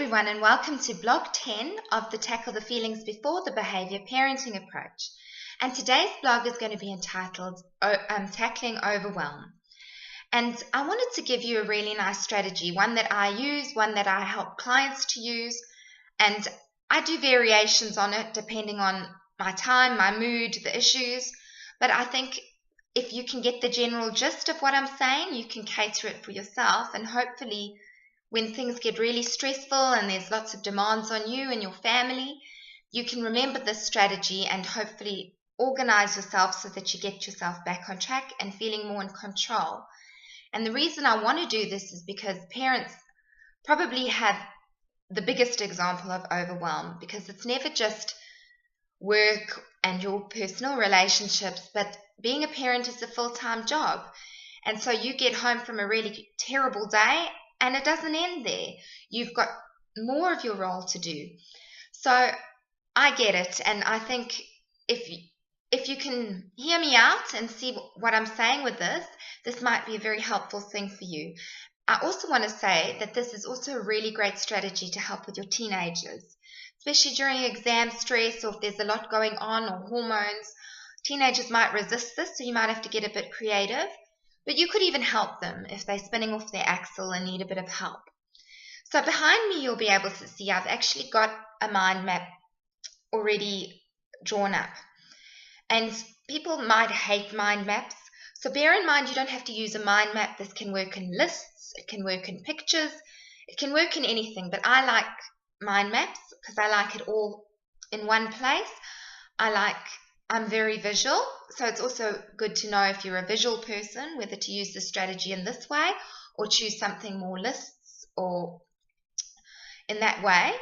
everyone, and welcome to blog 10 of the Tackle the Feelings Before the Behaviour parenting approach. And today's blog is going to be entitled Tackling Overwhelm. And I wanted to give you a really nice strategy, one that I use, one that I help clients to use, and I do variations on it depending on my time, my mood, the issues. But I think if you can get the general gist of what I'm saying, you can cater it for yourself, and hopefully when things get really stressful and there's lots of demands on you and your family, you can remember this strategy and hopefully organize yourself so that you get yourself back on track and feeling more in control. And the reason I want to do this is because parents probably have the biggest example of overwhelm, because it's never just work and your personal relationships, but being a parent is a full-time job. And so you get home from a really terrible day and it doesn't end there. You've got more of your role to do. So I get it. And I think if you can hear me out and see what I'm saying with this might be a very helpful thing for you. I also want to say that this is also a really great strategy to help with your teenagers, especially during exam stress, or if there's a lot going on, or hormones. Teenagers might resist this, so you might have to get a bit creative. But you could even help them if they're spinning off their axle and need a bit of help. So behind me, you'll be able to see I've actually got a mind map already drawn up. And people might hate mind maps. So bear in mind, you don't have to use a mind map. This can work in lists. It can work in pictures. It can work in anything. But I like mind maps because I like it all in one place. I'm very visual, so it's also good to know if you're a visual person, whether to use the strategy in this way or choose something more lists or in that way.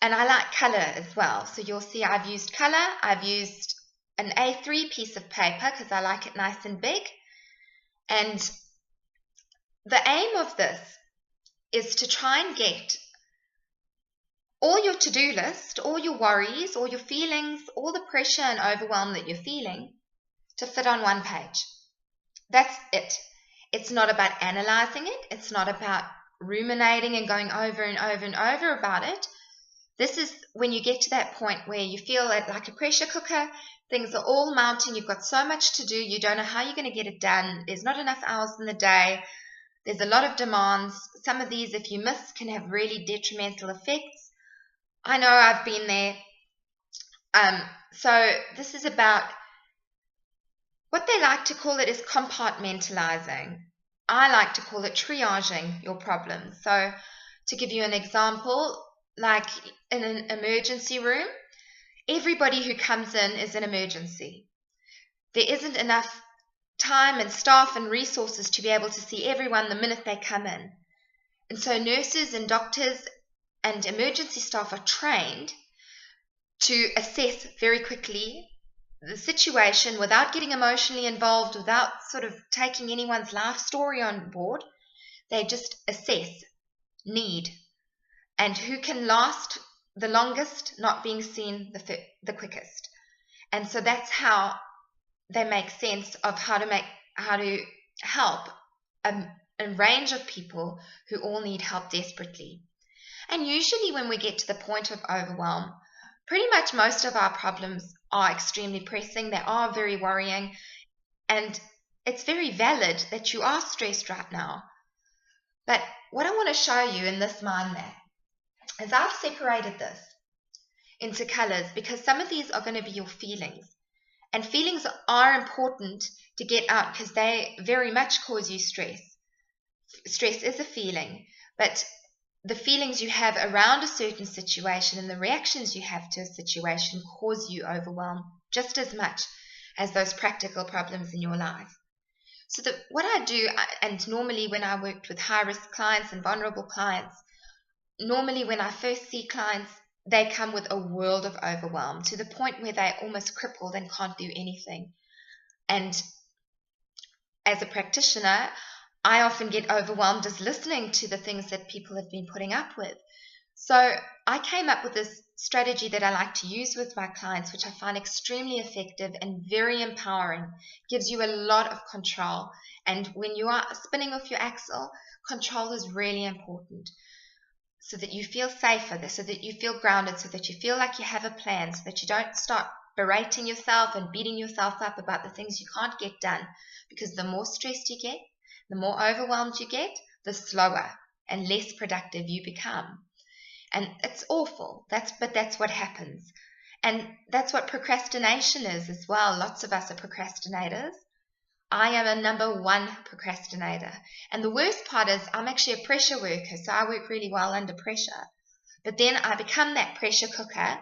And I like color as well. So you'll see I've used color. I've used an A3 piece of paper because I like it nice and big. And the aim of this is to try and get all your to-do list, all your worries, all your feelings, all the pressure and overwhelm that you're feeling to fit on one page. That's it. It's not about analyzing it. It's not about ruminating and going over and over and over about it. This is when you get to that point where you feel like a pressure cooker. Things are all mounting. You've got so much to do. You don't know how you're going to get it done. There's not enough hours in the day. There's a lot of demands. Some of these, if you miss, can have really detrimental effects. I know, I've been there. So this is about what they like to call it is compartmentalizing. I like to call it triaging your problems. So to give you an example, like in an emergency room, everybody who comes in is an emergency. There isn't enough time and staff and resources to be able to see everyone the minute they come in. And so nurses and doctors and emergency staff are trained to assess very quickly the situation without getting emotionally involved, without sort of taking anyone's life story on board. They just assess need and who can last the longest, not being seen the quickest. And so that's how they make sense of how to help a range of people who all need help desperately. And usually when we get to the point of overwhelm, pretty much most of our problems are extremely pressing. They are very worrying. And it's very valid that you are stressed right now. But what I want to show you in this mind map is I've separated this into colors because some of these are going to be your feelings. And feelings are important to get out because they very much cause you stress. Stress is a feeling, but the feelings you have around a certain situation and the reactions you have to a situation cause you overwhelm just as much as those practical problems in your life. So what I do, and normally when I worked with high-risk clients and vulnerable clients, normally when I first see clients, they come with a world of overwhelm to the point where they're almost crippled and can't do anything. And as a practitioner, I often get overwhelmed just listening to the things that people have been putting up with. So I came up with this strategy that I like to use with my clients, which I find extremely effective and very empowering. Gives you a lot of control. And when you are spinning off your axle, control is really important. so that you feel safer, so that you feel grounded, so that you feel like you have a plan, so that you don't start berating yourself and beating yourself up about the things you can't get done. Because the more stressed you get, the more overwhelmed you get, the slower and less productive you become. And it's awful. But that's what happens. And that's what procrastination is as well. Lots of us are procrastinators. I am a number one procrastinator. And the worst part is I'm actually a pressure worker, so I work really well under pressure. But then I become that pressure cooker,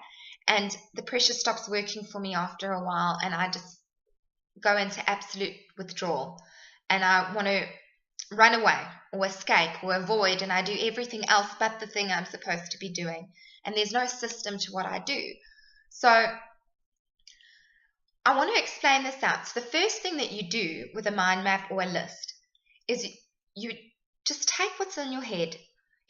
and the pressure stops working for me after a while, and I just go into absolute withdrawal. And I want to run away or escape or avoid, and I do everything else but the thing I'm supposed to be doing. And there's no system to what I do. So I want to explain this out. So the first thing that you do with a mind map or a list is you just take what's in your head,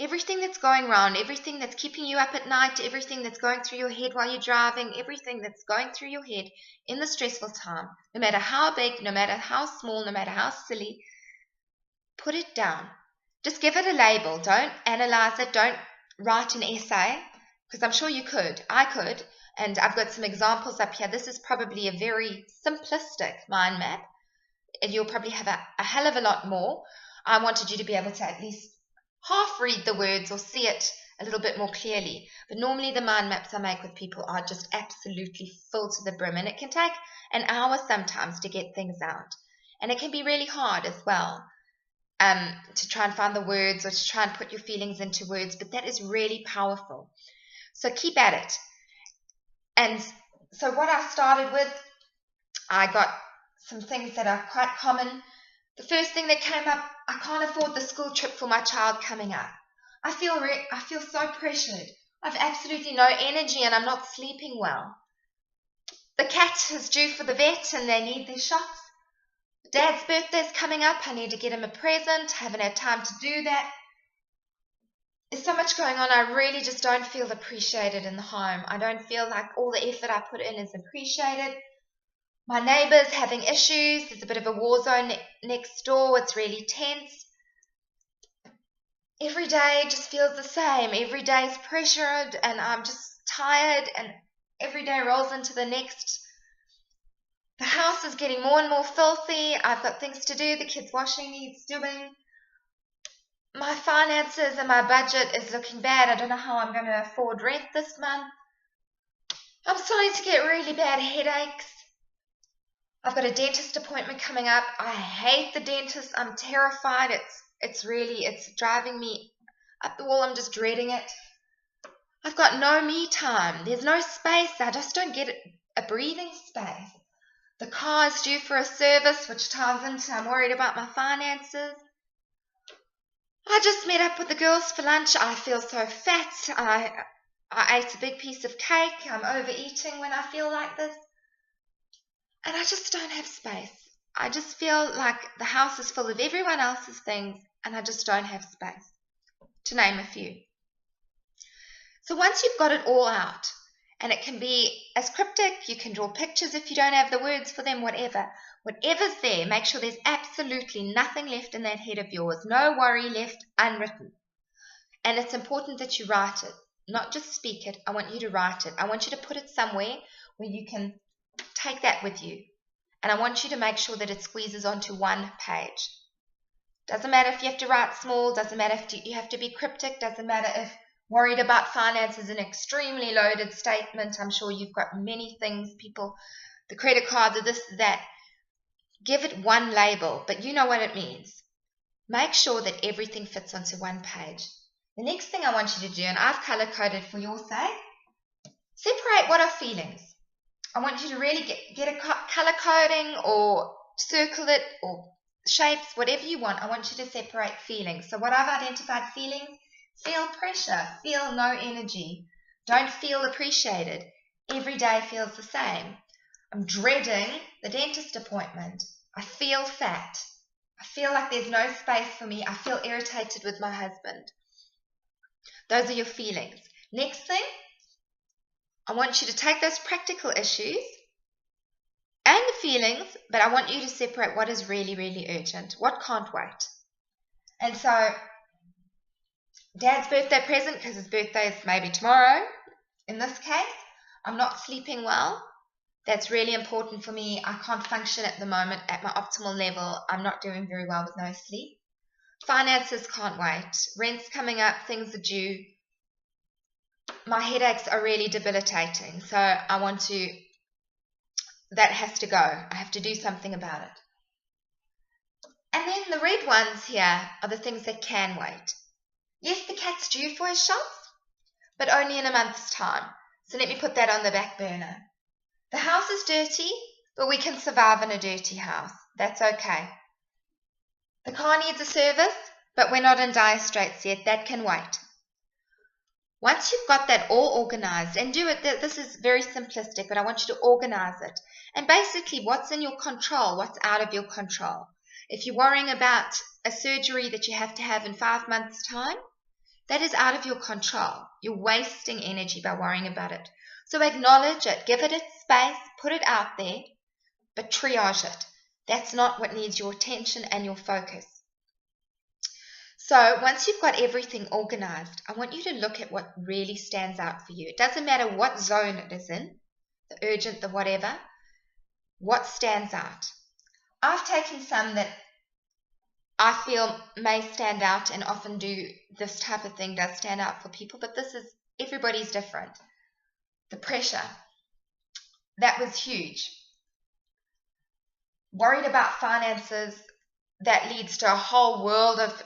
everything that's going wrong, everything that's keeping you up at night, everything that's going through your head while you're driving, everything that's going through your head in the stressful time, no matter how big, no matter how small, no matter how silly, put it down. Just give it a label. Don't analyze it. Don't write an essay, because I'm sure you could. I could. And I've got some examples up here. This is probably a very simplistic mind map, and you'll probably have a hell of a lot more. I wanted you to be able to at least half read the words or see it a little bit more clearly. But normally the mind maps I make with people are just absolutely full to the brim, and it can take an hour sometimes to get things out. And it can be really hard as well, to try and find the words or to try and put your feelings into words, but that is really powerful. So keep at it. And so what I started with, I got some things that are quite common. The first thing that came up, I can't afford the school trip for my child coming up. I feel so pressured. I've absolutely no energy and I'm not sleeping well. The cat is due for the vet and they need their shots. Dad's birthday's coming up. I need to get him a present. I haven't had time to do that. There's so much going on. I really just don't feel appreciated in the home. I don't feel like all the effort I put in is appreciated. My neighbour's having issues. There's a bit of a war zone next door. It's really tense. Every day just feels the same. Every day's pressured and I'm just tired, and every day rolls into the next. The house is getting more and more filthy. I've got things to do. The kids' washing needs doing. My finances and my budget is looking bad. I don't know how I'm going to afford rent this month. I'm starting to get really bad headaches. I've got a dentist appointment coming up. I hate the dentist. I'm terrified. It's driving me up the wall. I'm just dreading it. I've got no me time. There's no space. I just don't get a breathing space. The car is due for a service, which ties into I'm worried about my finances. I just met up with the girls for lunch. I feel so fat. I ate a big piece of cake. I'm overeating when I feel like this. And I just don't have space. I just feel like the house is full of everyone else's things and I just don't have space, to name a few. So once you've got it all out, and it can be as cryptic, you can draw pictures if you don't have the words for them, whatever. Whatever's there, make sure there's absolutely nothing left in that head of yours. No worry left unwritten. And it's important that you write it, not just speak it. I want you to write it. I want you to put it somewhere where you can take that with you. And I want you to make sure that it squeezes onto one page. Doesn't matter if you have to write small, doesn't matter if you have to be cryptic, doesn't matter if worried about finance is an extremely loaded statement. I'm sure you've got many things, people, the credit card, the this, that. Give it one label, but you know what it means. Make sure that everything fits onto one page. The next thing I want you to do, and I've color-coded for your sake, separate what are feelings. I want you to really get a color coding or circle it or shapes, whatever you want. I want you to separate feelings. So what I've identified feelings, feel pressure, feel no energy, don't feel appreciated. Every day feels the same. I'm dreading the dentist appointment. I feel fat. I feel like there's no space for me. I feel irritated with my husband. Those are your feelings. Next thing, I want you to take those practical issues and the feelings, but I want you to separate what is really, really urgent, what can't wait. And so Dad's birthday present, because his birthday is maybe tomorrow. In this case, I'm not sleeping well. That's really important for me. I can't function at the moment at my optimal level. I'm not doing very well with no sleep. Finances can't wait. Rent's coming up, things are due. My headaches are really debilitating. So that has to go. I have to do something about it. And then the red ones here are the things that can wait. Yes, the cat's due for his shots, but only in a month's time. So let me put that on the back burner. The house is dirty, but we can survive in a dirty house. That's okay. The car needs a service, but we're not in dire straits yet. That can wait. Once you've got that all organized, and do it, this is very simplistic, but I want you to organize it. And basically, what's in your control, what's out of your control. If you're worrying about a surgery that you have to have in 5 months' time, that is out of your control. You're wasting energy by worrying about it. So acknowledge it, give it its space, put it out there, but triage it. That's not what needs your attention and your focus. So once you've got everything organized, I want you to look at what really stands out for you. It doesn't matter what zone it is in, the urgent, the whatever, what stands out. I've taken some that I feel may stand out, and often do this type of thing does stand out for people, but everybody's different. The pressure, that was huge. Worried about finances, that leads to a whole world of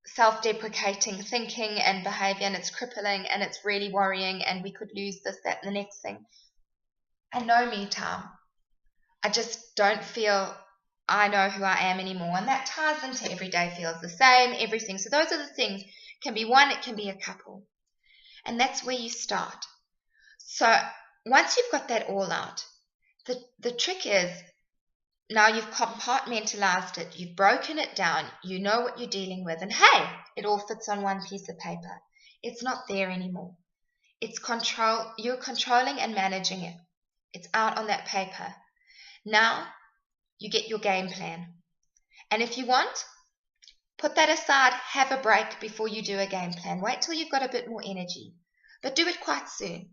self-deprecating thinking and behavior, and it's crippling and it's really worrying, and we could lose this, that, and the next thing. And no me time. I just don't feel I know who I am anymore, and that ties into every day feels the same, everything. So those are the things. It can be one, it can be a couple, and that's where you start. So once you've got that all out, the trick is, now you've compartmentalized it, you've broken it down, you know what you're dealing with, and hey, it all fits on one piece of paper. It's not there anymore. You're controlling and managing it. It's out on that paper. Now you get your game plan. And if you want, put that aside, have a break before you do a game plan. Wait till you've got a bit more energy, but do it quite soon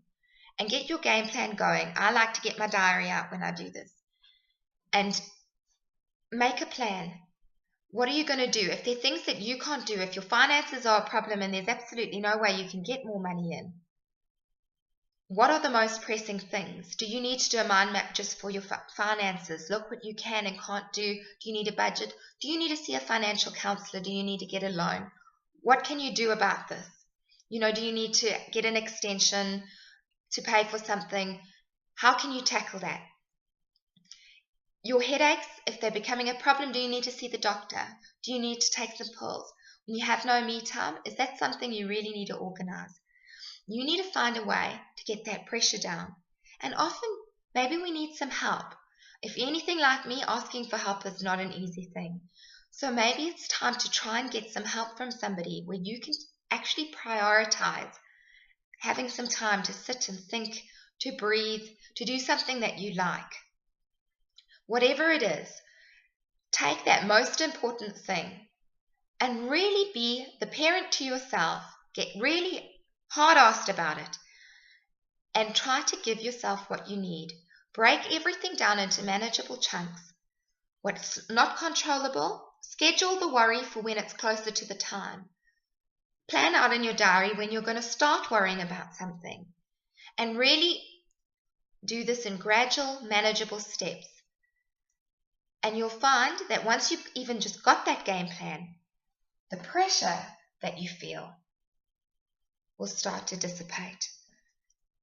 and get your game plan going. I like to get my diary out when I do this. And make a plan. What are you going to do? If there are things that you can't do, if your finances are a problem and there's absolutely no way you can get more money in, what are the most pressing things? Do you need to do a mind map just for your finances? Look what you can and can't do. Do you need a budget? Do you need to see a financial counselor? Do you need to get a loan? What can you do about this? Do you need to get an extension to pay for something? How can you tackle that? Your headaches, if they're becoming a problem, do you need to see the doctor? Do you need to take some pills? When you have no me time, is that something you really need to organize? You need to find a way to get that pressure down. And often, maybe we need some help. If you're anything like me, asking for help is not an easy thing. So maybe it's time to try and get some help from somebody where you can actually prioritize having some time to sit and think, to breathe, to do something that you like. Whatever it is, take that most important thing and really be the parent to yourself. Get really hard-assed about it and try to give yourself what you need. Break everything down into manageable chunks. What's not controllable, schedule the worry for when it's closer to the time. Plan out in your diary when you're going to start worrying about something, and really do this in gradual, manageable steps. And you'll find that once you've even just got that game plan, the pressure that you feel will start to dissipate.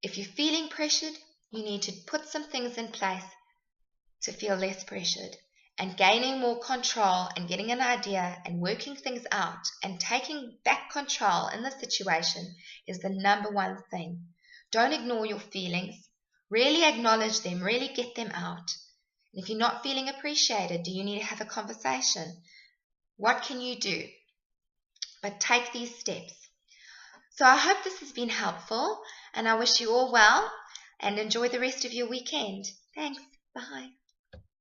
If you're feeling pressured, you need to put some things in place to feel less pressured. And gaining more control and getting an idea and working things out and taking back control in the situation is the number one thing. Don't ignore your feelings. Really acknowledge them. Really get them out. And if you're not feeling appreciated, do you need to have a conversation? What can you do? But take these steps. So I hope this has been helpful, and I wish you all well and enjoy the rest of your weekend. Thanks. Bye.